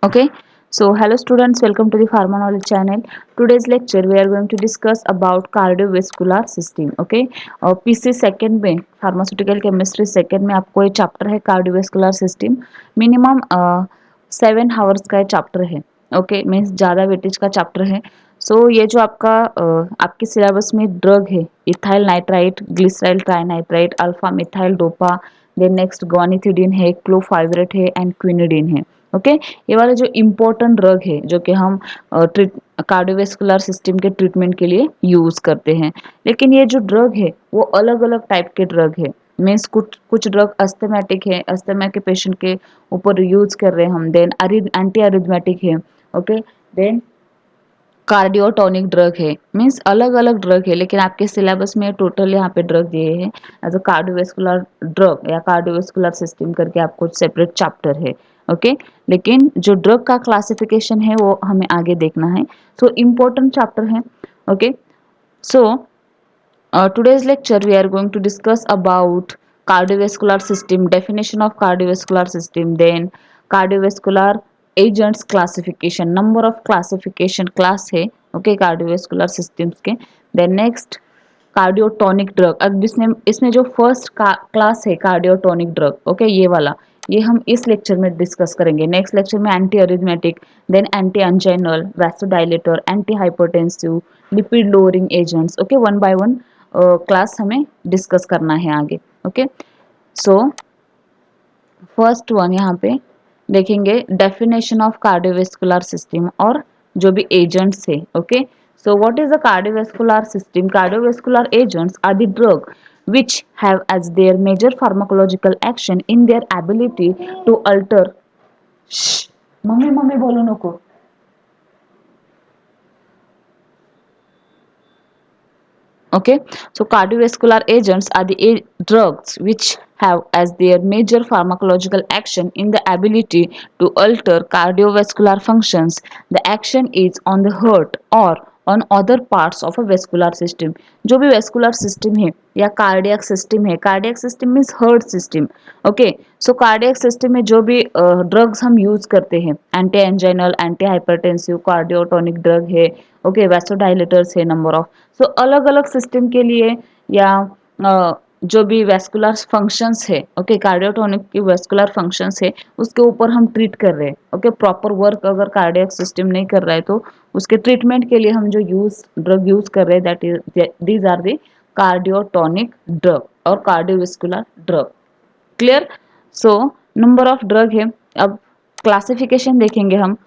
Okay, so hello students, welcome to the Pharma Knowledge channel. Today's lecture we are going to discuss about cardiovascular system. Okay, और PC second में pharmaceutical chemistry second में आपको ये chapter है cardiovascular system. Minimum 7 hours का ये chapter है. Okay, means ज़्यादा वेटेज का चैप्टर है. सो ये जो आपका आपके सिलेबस में ड्रग है, ethyl nitrite, glyceryl trinitrite, alpha methyl dopa, then next guanethidine है, क्लोफाइवरेट है एंड क्विनिडीन है. ओके, ये वाले जो इम्पोर्टेंट ड्रग है जो कि हम ट्रीट कार्डियोवेस्कुलर सिस्टम के ट्रीटमेंट के लिए यूज करते हैं. लेकिन ये जो ड्रग है वो अलग अलग टाइप के ड्रग है. मीन्स कुछ कुछ ड्रग अस्थमेटिक है, अस्थमा के पेशेंट के ऊपर यूज कर रहे हैं हम. देन एंटी अरिथमेटिक है. ओके, देन कार्डियोटोनिक ड्रग है. मीन्स अलग अलग ड्रग है, लेकिन आपके सिलेबस में टोटल यहाँ पे ड्रग दिए हैं एज अ कार्डियोवेस्कुलर ड्रग या कार्डियोवेस्कुलर सिस्टम करके आपको सेपरेट चैप्टर है. ओके, लेकिन जो ड्रग का क्लासिफिकेशन है वो हमें आगे देखना है. सो इम्पोर्टेंट चैप्टर है. Okay, so today's lecture we are going to discuss about cardiovascular system, definition of cardiovascular system, then cardiovascular agents classification, number of classification class है. ओके, कार्डियोवेस्कुलर सिस्टम्स के. Then next cardiotonic drug. अब इसमें इसमें जो first class है cardiotonic drug, okay, ये वाला ये हम इस लेक्चर में डिस्कस करेंगे. नेक्स्ट लेक्चर में anti arrhythmic, then anti anginal, vasodilator, anti hypertensive, lipid lowering agents. Okay, one by one class हमें डिस्कस करना है आगे. ओके, सो फर्स्ट वन यहाँ पे देखेंगे डेफिनेशन ऑफ कार्डियोवेस्कुलर सिस्टम और जो भी एजेंट्स है. Okay, so what is the cardiovascular system? Cardiovascular agents are the drug which have as their major pharmacological action in their ability to alter. Shh, mummy mummy बोलो नको. Okay, so cardiovascular agents are the drugs which have as their major pharmacological action in the ability to alter cardiovascular functions. The action is on the heart or on other parts of a vascular system. जो भी vascular system है या cardiac system है, cardiac system means heart system. Okay, so cardiac system में जो भी drugs हम use करते हैं, anti anginal, anti hypertensive, cardiotonic drug है. ओके, वैसोडाइलेटर्स है, नंबर ऑफ. सो अलग अलग सिस्टम के लिए या जो भी वेस्कुलर फंक्शंस है, ओके, कार्डियोटोनिक की वेस्कुलर फंक्शंस है उसके ऊपर हम ट्रीट कर रहे हैं. ओके, प्रॉपर वर्क अगर कार्डियक सिस्टम नहीं कर रहा है तो उसके ट्रीटमेंट के लिए हम जो ड्रग यूज कर रहे हैं, that is these are the cardiotonic drug और cardiovascular drug. Clear. So number of drug है. अब क्लासिफिकेशन देखेंगे हम.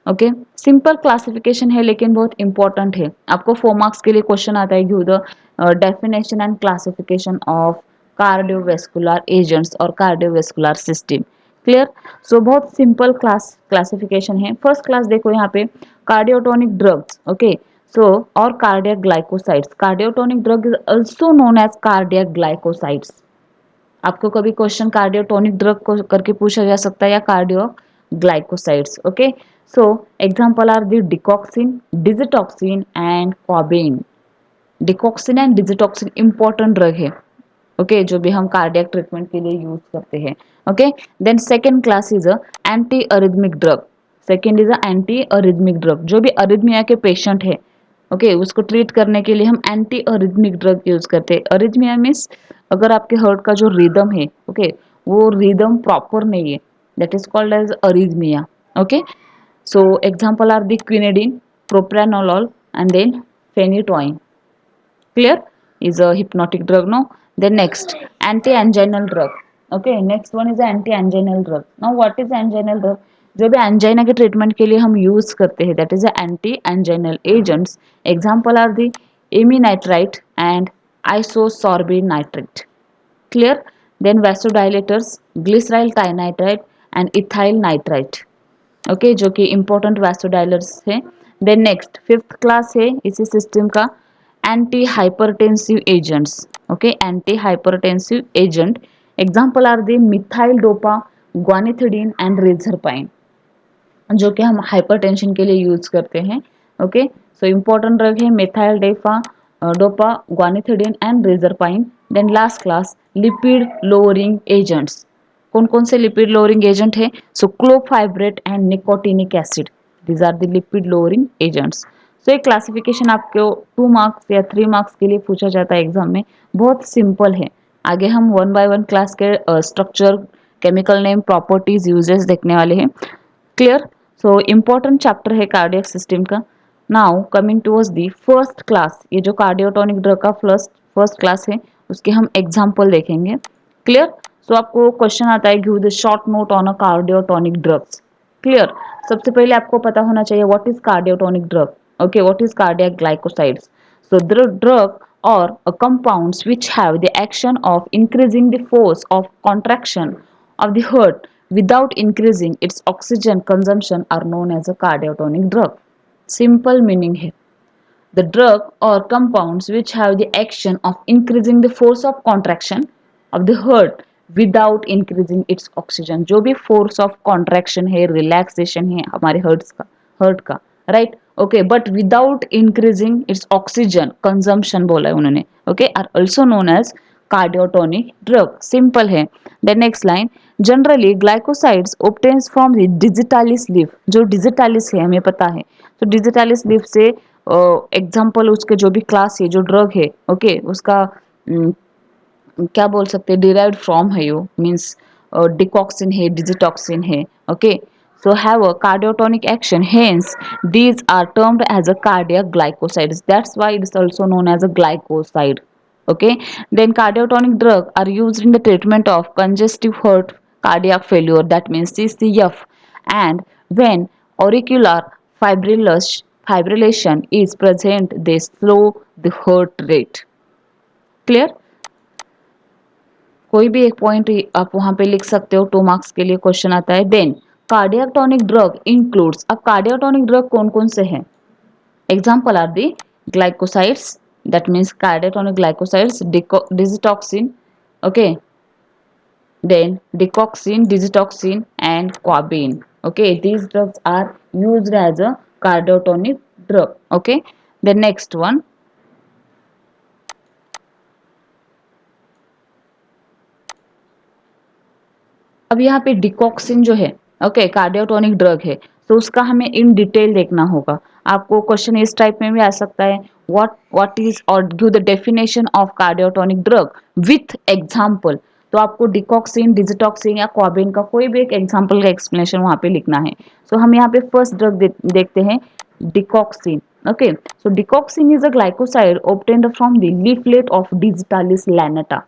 ओके, सिंपल क्लासिफिकेशन है लेकिन बहुत इंपॉर्टेंट है. आपको 4 मार्क्स के लिए क्वेश्चन आता है, give the definition and classification of cardiovascular agents और कार्डियोवेस्कुलर सिस्टम. क्लियर. सो बहुत सिंपल क्लासिफिकेशन है. फर्स्ट क्लास देखो यहाँ पे, कार्डियोटोनिक ड्रग्स. ओके, सो और cardiac glycosides. Cardiotonic drug is also known as cardiac glycosides. आपको कभी क्वेश्चन कार्डियोटोनिक ड्रग को करके पूछा जा सकता है या cardio glycosides. Okay, so example are the digoxin, digitoxin and ouabain. Digoxin and digitoxin important drug है. ओके, जो भी हम कार्डियक ट्रीटमेंट के लिए यूज करते हैं. Okay, then second class is a anti arrhythmic drug. Second is a anti arrhythmic drug. जो भी अरिथमिया के पेशेंट है, ओके, उसको ट्रीट करने के लिए हम एंटी अरिथमिक ड्रग यूज करते हैं. अरिथमिया मीन्स अगर आपके हार्ट का जो रिदम है, ओके, वो रिदम प्रॉपर नहीं है, that is called as arrhythmia. Okay, so example are the quinidine, propranolol and then phenytoin. Clear. Is a hypnotic drug. No, then next anti-anginal drug. Okay, next one is the anti-anginal drug. Now what is anginal drug? जो भी angina के treatment के लिए हम use करते हैं, that is anti anginal agents. Example are the amyl nitrite and isosorbide nitrate. Clear. Then vasodilators, glyceryl trinitrite and ethyl nitrite. Okay, जो कि इंपॉर्टेंट वैसोडाइलर्स है. देन नेक्स्ट फिफ्थ क्लास है इसी सिस्टम का, anti hypertensive agents. Okay, anti hypertensive agent. Example are the methyl dopa, guanethidine and reserpine, जो कि हम hypertension के लिए यूज करते हैं. ओके, सो इंपॉर्टेंट ड्रग है मिथाइल डेफा dopa, guanethidine and reserpine. Then last class lipid lowering agents. कौन कौन से लिपिड लोअरिंग एजेंट है? So clofibrate and nicotinic acid, these are the lipid lowering agents. So एक classification आपको 2 marks या 3 marks के लिए पूछा जाता है एग्जाम में, बहुत सिंपल है। आगे हम वन बाय वन क्लास के structure, chemical name, properties, uses देखने वाले हैं। क्लियर? सो इम्पोर्टेंट चैप्टर है कार्डियक सिस्टम का। Now coming towards the first class, ये जो कार्डियोटोनिक ड्रग का फर्स्ट क्लास है उसके हम एग्जाम्पल देखेंगे। क्लियर? सो आपको क्वेश्चन आता है give the short note on a cardiotonic drugs. Clear? सबसे पहले आपको पता होना चाहिए what is cardiotonic drug. Okay, what is cardiac glycosides? So the drug or compounds which have the action of increasing the force of contraction of the heart without increasing its oxygen consumption are known as a cardiotonic drug. Simple meaning है, the drug or compounds which have the action of increasing the force of contraction of the heart without increasing its oxygen। जो भी force of contraction है, relaxation है हमारे heart का, right? Okay, but without increasing its oxygen consumption बोला है उन्होंने, okay, are also known as cardiotonic drug। simple है। then next line, generally glycosides obtains from the digitalis leaf। जो digitalis है हमें पता है, तो digitalis leaf से एग्जाम्पल उसके जो भी क्लास है, जो ड्रग है, ओके, उसका क्या बोल सकते हैं, डिराइव्ड फ्रॉम है, यो मीन्स डिकॉक्सिन है, डिजिटॉक्सिन है। Okay, so have a cardiotonic action, hence these are termed as a cardiac glycosides, that's why it is also known as a glycoside। okay, then cardiotonic drug are used in the treatment of congestive heart cardiac failure, that means CCF, and when auricular fibrillation is present they slow the heart rate। clear? कोई भी एक point आप वहां पे लिख सकते हो, 2 marks के लिए क्वेश्चन आता है। देन कार्डियोटोनिक ड्रग इंक्लूड्स, अब कार्डियोटोनिक ड्रग कौन कौन से हैं? Example are the glycosides, that means cardiotonic glycosides, digitoxin, okay, then digoxin, digitoxin and quabine। okay, these drugs are used as a cardiotonic drug। okay, the next one, अब यहाँ पे डिकॉक्सिन जो है, ओके, कार्डियोटोनिक ड्रग है, तो उसका हमें in detail देखना होगा। आपको क्वेश्चन इस टाइप में भी आ सकता है, व्हाट इज और give the definition of cardiotonic drug with example. तो आपको डिकॉक्सिन, डिजिटॉक्सिन या क्वाबिन का कोई भी एक एग्जाम्पल का एक्सप्लेनेशन वहां पे लिखना है। सो हम यहाँ पे फर्स्ट ड्रग देखते हैं, digoxin. Okay, so digoxin is a glycoside obtained from the leaflet of digitalis lanata,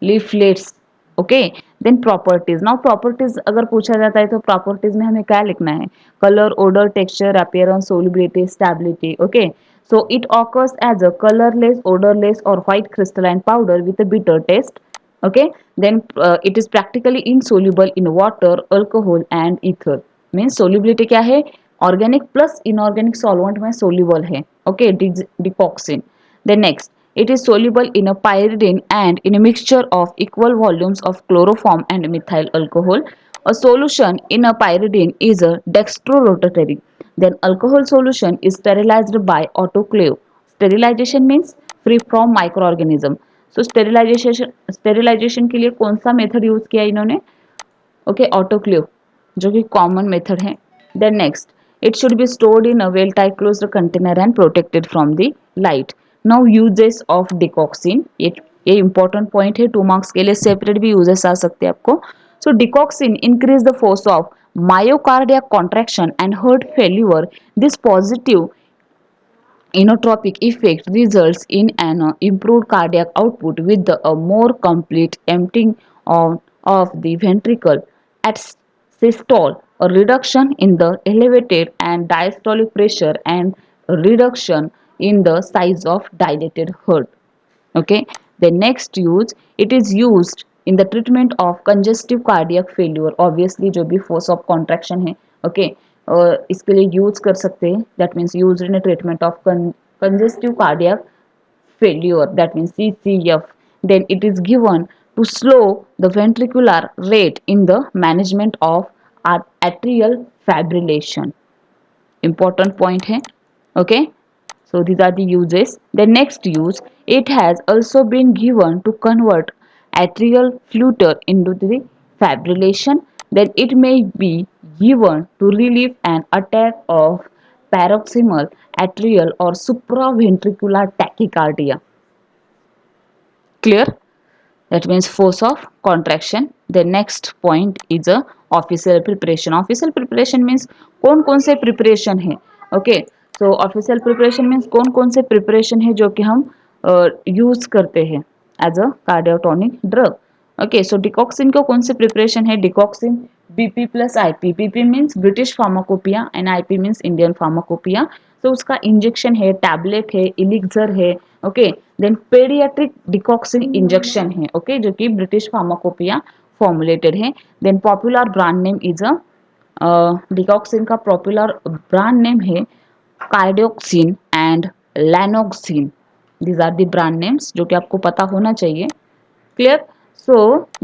leaflets. Okay, then properties. Now properties अगर पूछा जाता है तो प्रॉपर्टीज में हमें क्या लिखना है? Colour, odour, texture, appearance, solubility, stability. Okay, so it occurs as a colorless, odorless or white crystalline powder with a bitter taste। okay, then it is practically insoluble in water, alcohol and ether। means solubility क्या है? Organic plus inorganic solvent में soluble है। Okay, डिकॉक्सिन। then next, it is soluble in a pyridine and in a mixture of equal volumes of chloroform and methyl alcohol। A solution in a pyridine is a dextrorotatory, then alcohol solution is sterilized by autoclave। Sterilization means free from microorganism। So sterilization के लिए कौन सा method use किया इन्होंने? Okay, autoclave, जो कि common method है। Then next, it should be stored in a well tight closed container and protected from the light. Now uses of digoxin, ये इंपॉर्टेंट पॉइंट है, 2 मार्क्स के लिए सेपरेट भी यूजेस आ सकते हैं आपको। So digoxin increase the force of myocardiac contraction and heart failure। This positive inotropic effect results in an improved cardiac output with a more complete emptying of the ventricle at systole, a reduction in the elevated and diastolic pressure, and a reduction in the size of dilated heart। okay, the next use, it is used in the treatment of congestive cardiac failure। obviously जो भी force of contraction है, okay, इसके लिए use कर सकते हैं, that means used in a treatment of congestive cardiac failure, that means CCF। then it is given to slow the ventricular rate in the management of atrial fibrillation। important point है। okay, so these are the uses। The next use, it has also been given to convert atrial flutter into the fibrillation, then it may be given to relieve an attack of paroxysmal atrial or supraventricular tachycardia. Clear? That means force of contraction. The next point is a official preparation. Official preparation means कौन कौन से preparation है. Okay, so official preparation means कौन कौन से preparation है जो कि हम use करते हैं as a cardiotonic drug. Okay, so डिकॉक्सिन को कौन से प्रिपरेशन है. Digoxin BP plus IP. BP means British pharmacopoeia and IP means Indian pharmacopoeia. तो उसका इंजेक्शन है, टैबलेट है, इलिक्सर है. Okay, then paediatric digoxin injection है. ओके, जो कि ब्रिटिश फार्माकोपिया फॉर्मुलेटेड है. Then popular brand name is a digoxin का पॉपुलर ब्रांड नेम है cardioxin and lanoxin. These are the brand names जो कि आपको पता होना चाहिए. Clear? So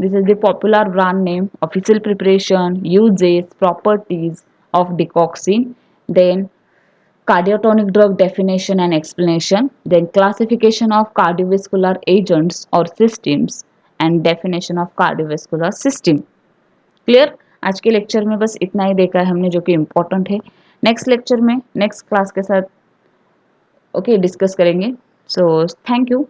this is the popular brand name, official preparation, uses, properties of digoxin, then cardiotonic drug definition and explanation, then classification of cardiovascular agents or systems and definition of cardiovascular system. Clear? आज के lecture में बस इतना ही देखा है हमने जो कि इम्पोर्टेंट है. नेक्स्ट लेक्चर में नेक्स्ट क्लास के साथ ओके डिस्कस करेंगे. So thank you.